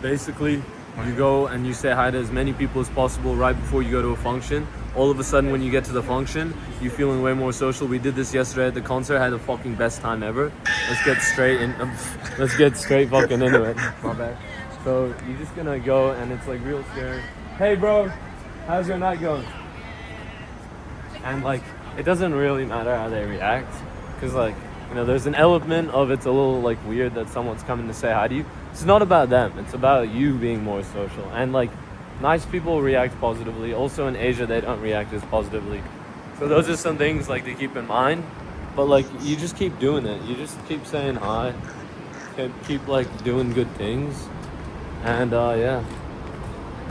Basically, you go and you say hi to as many people as possible right before you go to a function. All of a sudden, when you get to the function, you're feeling way more social. We did this yesterday at the concert. Had the fucking best time ever. Let's get straight in. Let's get straight fucking into it. My bad. So you're just gonna go and it's like real scary. Hey, bro, how's your night going? And like, it doesn't really matter how they react, because like, you know, there's an element of it's a little like weird that someone's coming to say hi to you. It's not about them, it's about you being more social. And like, nice people react positively. Also in Asia, they don't react as positively. So those are some things like to keep in mind. But like, you just keep doing it. You just keep saying hi. Keep like doing good things. And yeah,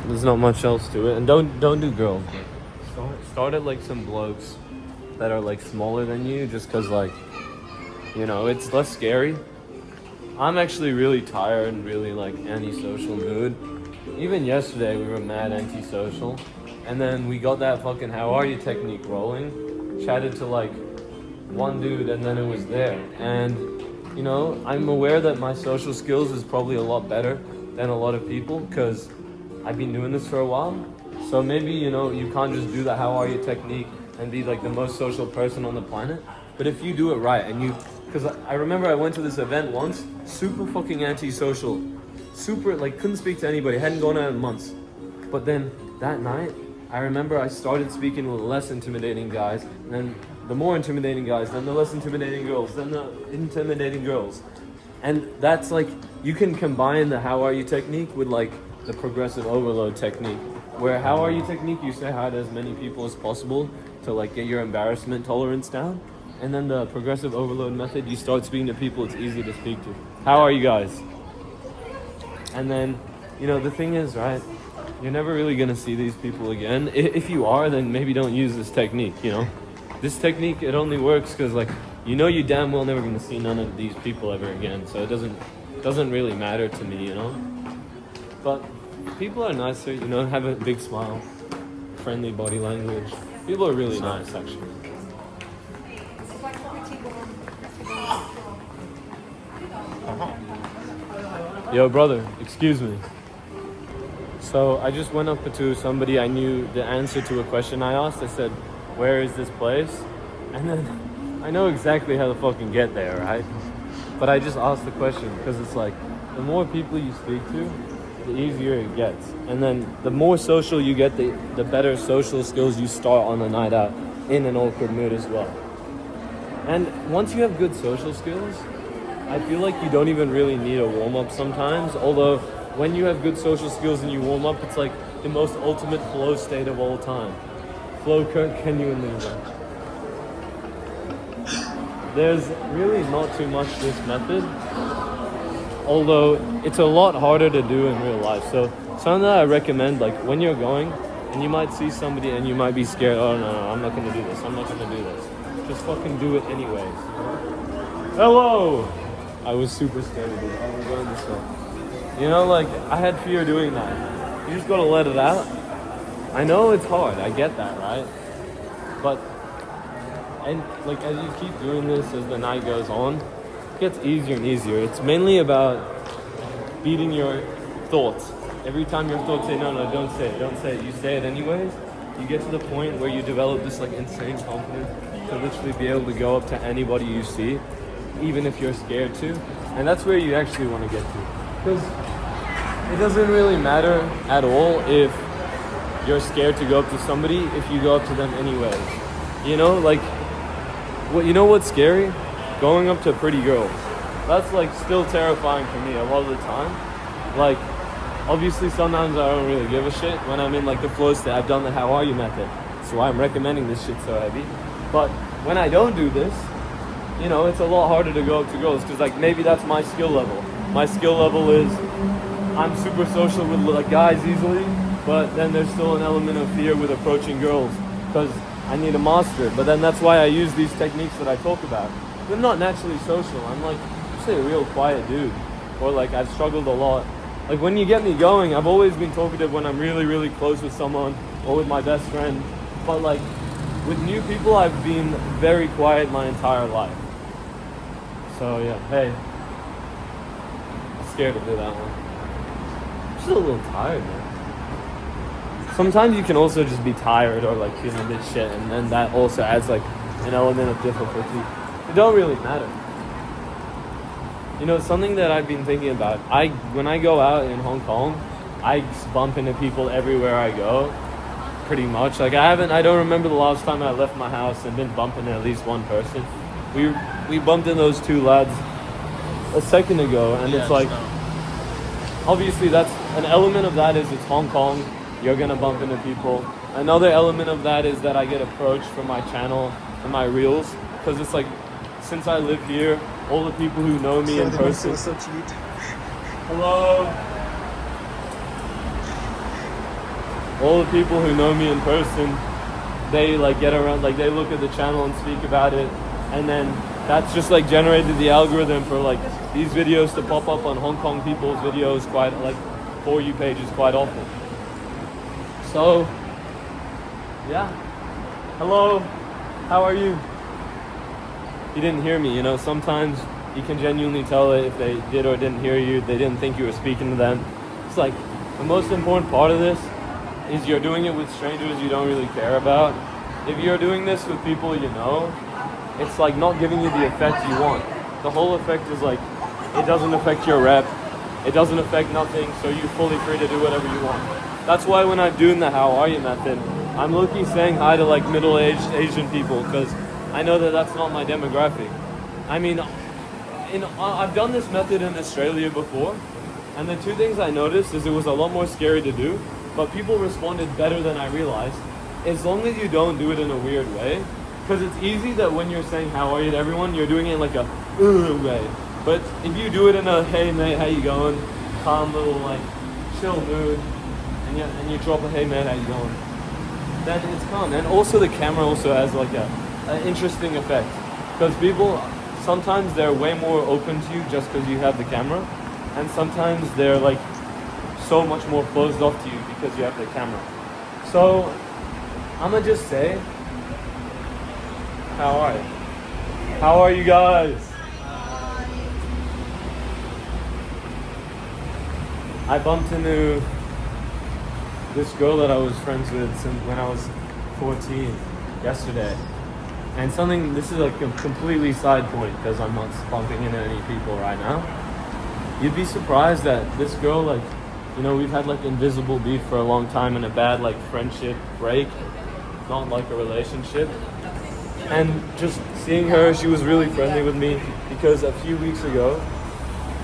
there's not much else to it. And don't do girls. Start at like some blokes that are like smaller than you, just because like, you know, it's less scary. I'm actually really tired and really like antisocial mood. Even yesterday we were mad antisocial, and then we got that fucking how are you technique rolling, chatted to like one dude, and then it was there. And you know, I'm aware that my social skills is probably a lot better than a lot of people, because I've been doing this for a while. So maybe, you know, you can't just do the how are you technique and be like the most social person on the planet. But if you do it right, and you, because I remember I went to this event once, super fucking antisocial, super like couldn't speak to anybody, hadn't gone out in months. But then that night, I remember I started speaking with less intimidating guys, and then the more intimidating guys, then the less intimidating girls, then the intimidating girls. And that's like, you can combine the how are you technique with like the progressive overload technique, where how are you technique, you say hi to as many people as possible to like get your embarrassment tolerance down. And then the progressive overload method, you start speaking to people it's easy to speak to. How are you guys? And then, you know, the thing is, right, you're never really gonna see these people again. If you are, then maybe don't use this technique, you know? This technique, it only works because like, you know you damn well never gonna see none of these people ever again. So it doesn't really matter to me, you know? But people are nicer, you know, have a big smile, friendly body language. People are really nice, actually. Yo, brother, excuse me. So I just went up to somebody I knew the answer to a question I asked. I said, where is this place? And then I know exactly how to fucking get there, right? But I just asked the question because it's like, the more people you speak to, the easier it gets. And then the more social you get, the better social skills you start on a night out in an awkward mood as well. And once you have good social skills, I feel like you don't even really need a warm-up sometimes, although when you have good social skills and you warm up, it's like the most ultimate flow state of all time. Flow genuinely. There's really not too much to this method, although it's a lot harder to do in real life. So something that I recommend, like when you're going and you might see somebody and you might be scared, oh no, I'm not gonna do this, I'm not gonna do this. Just fucking do it anyways. Hello! I was super scared of it. I was going this way. You know, like, I had fear doing that. You just gotta let it out. I know it's hard, I get that, right? But, and like, as you keep doing this, as the night goes on, it gets easier and easier. It's mainly about beating your thoughts. Every time your thoughts say, no, don't say it, you say it anyways. You get to the point where you develop this like insane confidence to literally be able to go up to anybody you see, even if you're scared to. And that's where you actually want to get to. Because it doesn't really matter at all if you're scared to go up to somebody if you go up to them anyways. You know, like, you know what's scary? Going up to pretty girls. That's like still terrifying for me a lot of the time. Like, obviously sometimes I don't really give a shit when I'm in like the flow state. I've done the how are you method. That's why I'm recommending this shit so heavy. But when I don't do this, you know, it's a lot harder to go up to girls because like maybe that's my skill level. My skill level is I'm super social with like guys easily, but then there's still an element of fear with approaching girls because I need to master it. But then that's why I use these techniques that I talk about. I'm not naturally social. I'm like, actually a real quiet dude. Or like I've struggled a lot. Like when you get me going, I've always been talkative when I'm really, really close with someone or with my best friend. But like with new people, I've been very quiet my entire life. So yeah, hey. I'm scared to do that one. just a little tired, man. Sometimes you can also just be tired or like feeling a bit shit, and then that also adds like an element of difficulty. It don't really matter. You know, something that I've been thinking about, when I go out in Hong Kong, I bump into people everywhere I go, pretty much. Like I don't remember the last time I left my house and been bumping at least one person. We bumped into those two lads a second ago, and it's like, obviously that's an element of that is it's Hong Kong, you're gonna bump into people. Another element of that is that I get approached from my channel and my reels, because it's like, since I live here, all the people who know me in person. Hello. All the people who know me in person, they like get around, like they look at the channel and speak about it, and then that's just like generated the algorithm for like these videos to pop up on Hong Kong people's videos quite like For You pages quite often. So yeah, hello, how are you? You didn't hear me, you know, sometimes you can genuinely tell if they did or didn't hear you, they didn't think you were speaking to them. It's like the most important part of this is you're doing it with strangers you don't really care about. If you're doing this with people you know, it's like not giving you the effect you want. The whole effect is like, it doesn't affect your rep, it doesn't affect nothing, so you're fully free to do whatever you want. That's why when I'm doing the how are you method, I'm looking saying hi to like middle-aged Asian people, because I know that that's not my demographic. I mean, I've done this method in Australia before, and the two things I noticed is it was a lot more scary to do, but people responded better than I realized, as long as you don't do it in a weird way. Because it's easy that when you're saying how are you to everyone, you're doing it in like a way. But if you do it in a hey mate, how you going, calm little like chill mood, and you drop a hey man, how you going, then it's calm. And also the camera also has like an interesting effect, because people sometimes they're way more open to you just because you have the camera, and sometimes they're like so much more closed off to you because you have the camera. So I'ma just say, how are you? How are you guys? I bumped into this girl that I was friends with since when I was 14 yesterday. And this is like a completely side point because I'm not bumping into any people right now. You'd be surprised that this girl, like, you know, we've had like invisible beef for a long time and a bad like friendship break, not like a relationship. And just seeing her, she was really friendly with me because a few weeks ago,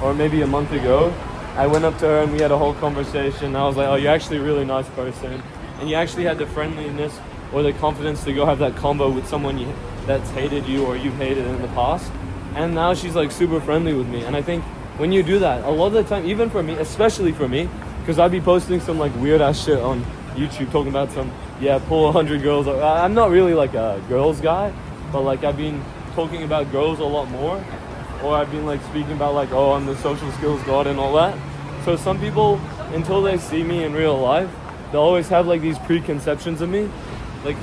or maybe a month ago, I went up to her and we had a whole conversation. I was like, oh, you're actually a really nice person. And you actually had the friendliness or the confidence to go have that combo with someone that's hated you or you've hated in the past. And now she's like super friendly with me. And I think when you do that, a lot of the time, even for me, especially for me, because I'd be posting some like weird ass shit on YouTube talking about some, pull 100 girls. I'm not really like a girls guy, but like I've been talking about girls a lot more. Or I've been like speaking about like, oh, I'm the social skills god and all that. So some people, until they see me in real life, they'll always have like these preconceptions of me. Like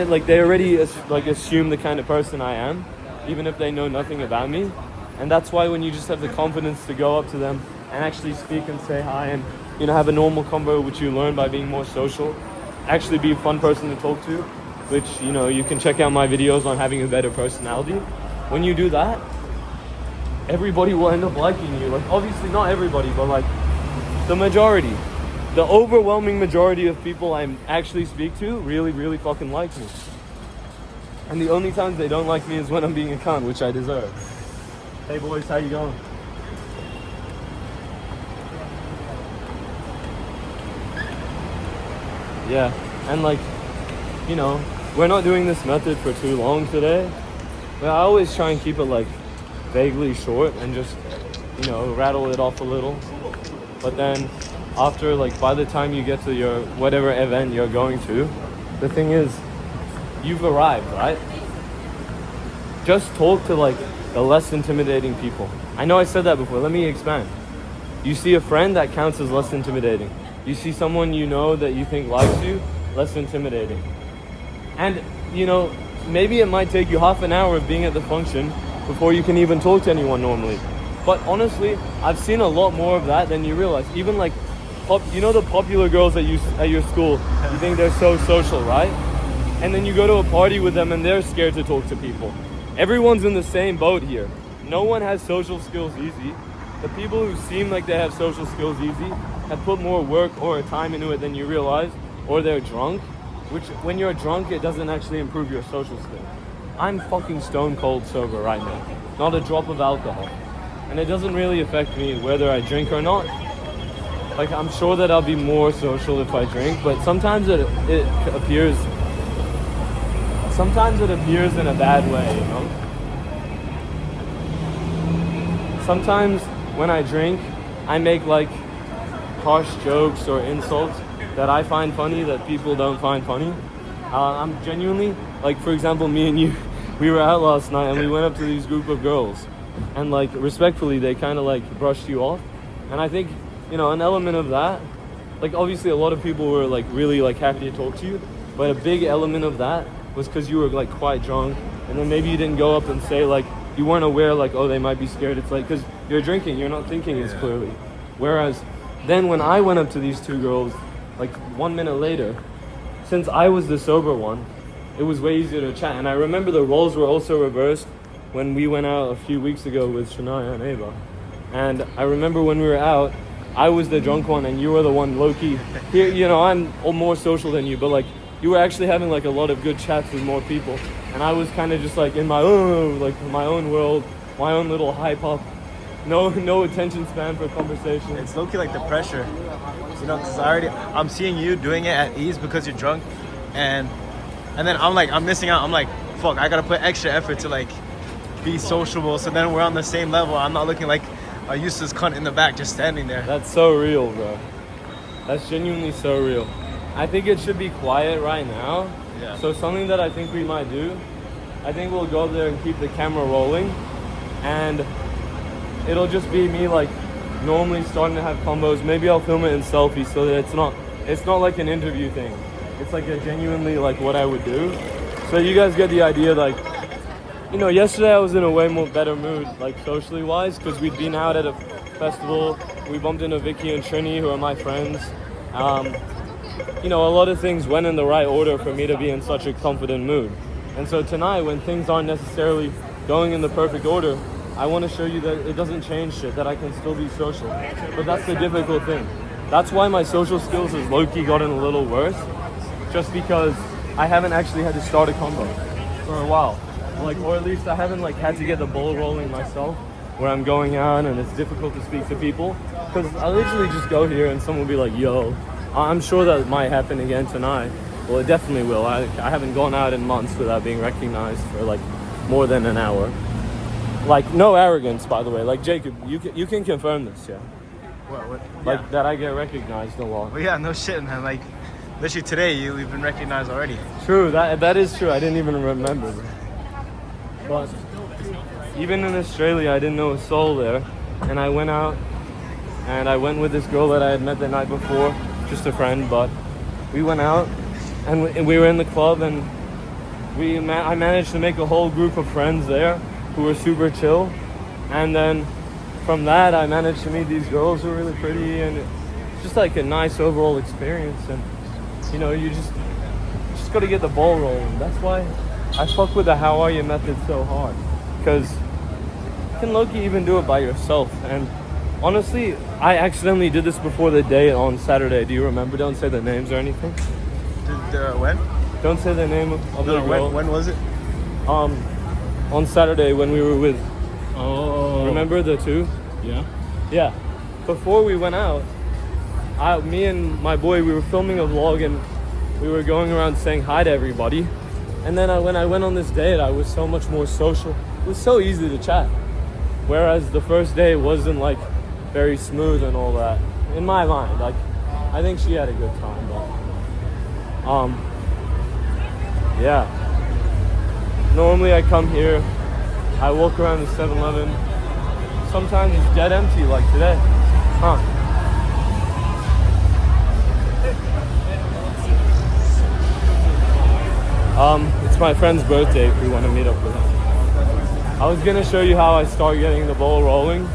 like they already like assume the kind of person I am, even if they know nothing about me. And that's why when you just have the confidence to go up to them and actually speak and say hi and, you know, have a normal convo, which you learn by being more social, actually be a fun person to talk to, which, you know, you can check out my videos on having a better personality. When you do that, everybody will end up liking you. Like, obviously not everybody, but like the majority. The overwhelming majority of people I actually speak to really, really fucking like me. And the only times they don't like me is when I'm being a cunt, which I deserve. Hey boys, how you going? Yeah, and like, you know, we're not doing this method for too long today. But I always try and keep it like vaguely short and just, you know, rattle it off a little. But then after, like, by the time you get to your whatever event you're going to, the thing is, you've arrived, right? Just talk to like the less intimidating people. I know I said that before, let me expand. You see a friend, that counts as less intimidating. You see someone you know that you think likes you, less intimidating. And, you know, maybe it might take you half an hour of being at the function before you can even talk to anyone normally. But honestly, I've seen a lot more of that than you realize. Even like, you know the popular girls at your school, you think they're so social, right? And then you go to a party with them and they're scared to talk to people. Everyone's in the same boat here. No one has social skills easy. The people who seem like they have social skills easy have put more work or time into it than you realize, or they're drunk, which when you're drunk, it doesn't actually improve your social skills. I'm fucking stone cold sober right now. Not a drop of alcohol. And it doesn't really affect me whether I drink or not. Like, I'm sure that I'll be more social if I drink, but sometimes it appears in a bad way, you know? Sometimes when I drink, I make like harsh jokes or insults that I find funny that people don't find funny. I'm genuinely, like, for example, me and you, we were out last night and we went up to these group of girls and like respectfully they kind of like brushed you off, and I think, you know, an element of that, like obviously a lot of people were like really like happy to talk to you, but a big element of that was because you were like quite drunk, and then maybe you didn't go up and say like, you weren't aware like, oh, they might be scared. It's like, because you're drinking, you're not thinking as clearly. Whereas then when I went up to these two girls like 1 minute later, since I was the sober one, it was way easier to chat. And I remember the roles were also reversed when we went out a few weeks ago with Shania and Ava. And I remember when we were out, I was the drunk one and you were the one low-key. Here, you know, I'm more social than you, but like you were actually having like a lot of good chats with more people. And I was kind of just like in my own world, my own little hype up. No attention span for conversation. It's low-key like the pressure, you know, because I'm seeing you doing it at ease because you're drunk, and then I'm missing out. I'm like, fuck, I gotta put extra effort to like be sociable, so then we're on the same level. I'm not looking like a useless cunt in the back just standing there. That's so real, bro. That's genuinely so real. I think it should be quiet right now. Yeah. So something that I think we might do, I think we'll go there and keep the camera rolling, and it'll just be me like normally starting to have combos. Maybe I'll film it in selfie so that it's not like an interview thing. It's like a genuinely like what I would do. So you guys get the idea. Like, you know, yesterday I was in a way more better mood, like socially wise, because we'd been out at a festival. We bumped into Vicky and Trini, who are my friends. You know, a lot of things went in the right order for me to be in such a confident mood. And so tonight, when things aren't necessarily going in the perfect order, I want to show you that it doesn't change shit, that I can still be social. But that's the difficult thing. That's why my social skills has low-key gotten a little worse, just because I haven't actually had to start a combo for a while. Like, or at least I haven't like had to get the ball rolling myself, where I'm going out and it's difficult to speak to people. Because I literally just go here and someone will be like, yo, I'm sure that might happen again tonight. Well, it definitely will. I haven't gone out in months without being recognized for like more than an hour. Like, no arrogance, by the way. Like, Jacob, you can confirm this, yeah? What? Like, Yeah. that I get recognized a lot. Well, yeah, no shit, man. Like, literally today, you've been recognized already. True, that is true. I didn't even remember. But even in Australia, I didn't know a soul there. And I went out, and I went with this girl that I had met the night before. Just a friend, but we went out, and we were in the club, and I managed to make a whole group of friends there who were super chill. And then from that, I managed to meet these girls who were really pretty, and it's just like a nice overall experience. And you know, you just got to get the ball rolling. That's why I fuck with the how are you method so hard, because you can low-key even do it by yourself. And honestly, I accidentally did this before the day on Saturday. Do you remember? Don't say the names or anything. When? Don't say the name of the girl. When was it? On Saturday when we were with. Oh. Remember the two? Yeah. Yeah. Before we went out, me and my boy, we were filming a vlog and we were going around saying hi to everybody. And then when I went on this date, I was so much more social. It was so easy to chat. Whereas the first day wasn't like very smooth and all that. In my mind, like, I think she had a good time, but yeah. Normally I come here, I walk around the 7-Eleven. Sometimes it's dead empty, like today. It's my friend's birthday if we want to meet up with him. I was gonna show you how I start getting the ball rolling,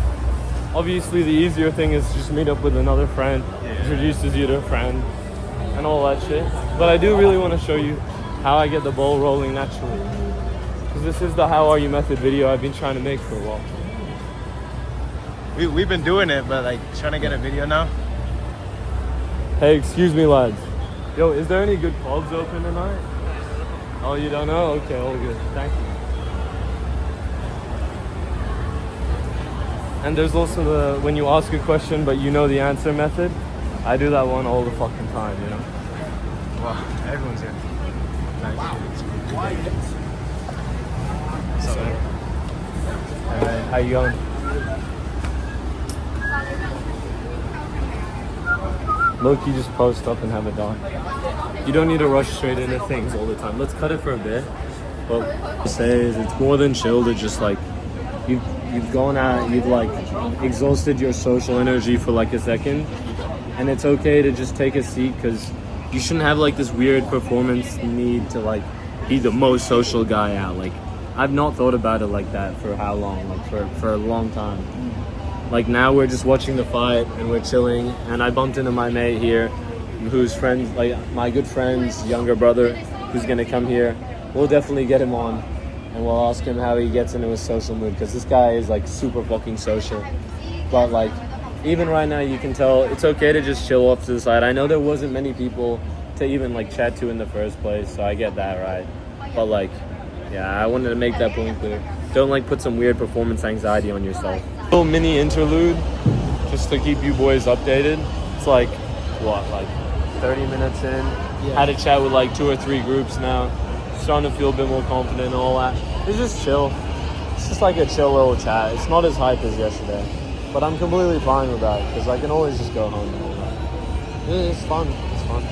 obviously the easier thing is just meet up with another friend, introduces you to a friend, and all that shit. But I do really want to show you how I get the ball rolling naturally. Because this is the how are you method video I've been trying to make for a while. We've been doing it, but like trying to get a video now. Hey, excuse me, lads. Yo, is there any good clubs open tonight? Oh, you don't know? Okay, all good. Thank you. And there's also the when you ask a question but you know the answer method. I do that one all the fucking time, you know? Wow, everyone's here. Nice. Wow. What's up, man? Alright, how you going? Look, you just post up and have a dog. You don't need to rush straight into things all the time. Let's cut it for a bit. But what I say is it's more than chill to just like you've gone out, you've like exhausted your social energy for like a second, and it's okay to just take a seat because you shouldn't have like this weird performance need to like be the most social guy out. Like I've not thought about it like that for how long? Like for a long time. Like now we're just watching the fight and we're chilling, and I bumped into my mate here who's friends, like my good friend's younger brother who's gonna come here. We'll definitely get him on and we'll ask him how he gets into his social mood because this guy is like super fucking social. But like even right now you can tell it's okay to just chill off to the side. I know there wasn't many people to even like chat to in the first place, so I get that, right? But like yeah, I wanted to make that point clear. Don't like put some weird performance anxiety on yourself. Little mini interlude just to keep you boys updated. It's like what, like 30 minutes in. Had a chat with like 2 or 3 groups now. Starting to feel a bit more confident and all that. It's just chill. It's just like a chill little chat. It's not as hype as yesterday, but I'm completely fine with that because I can always just go home and all that. It's fun. It's fun.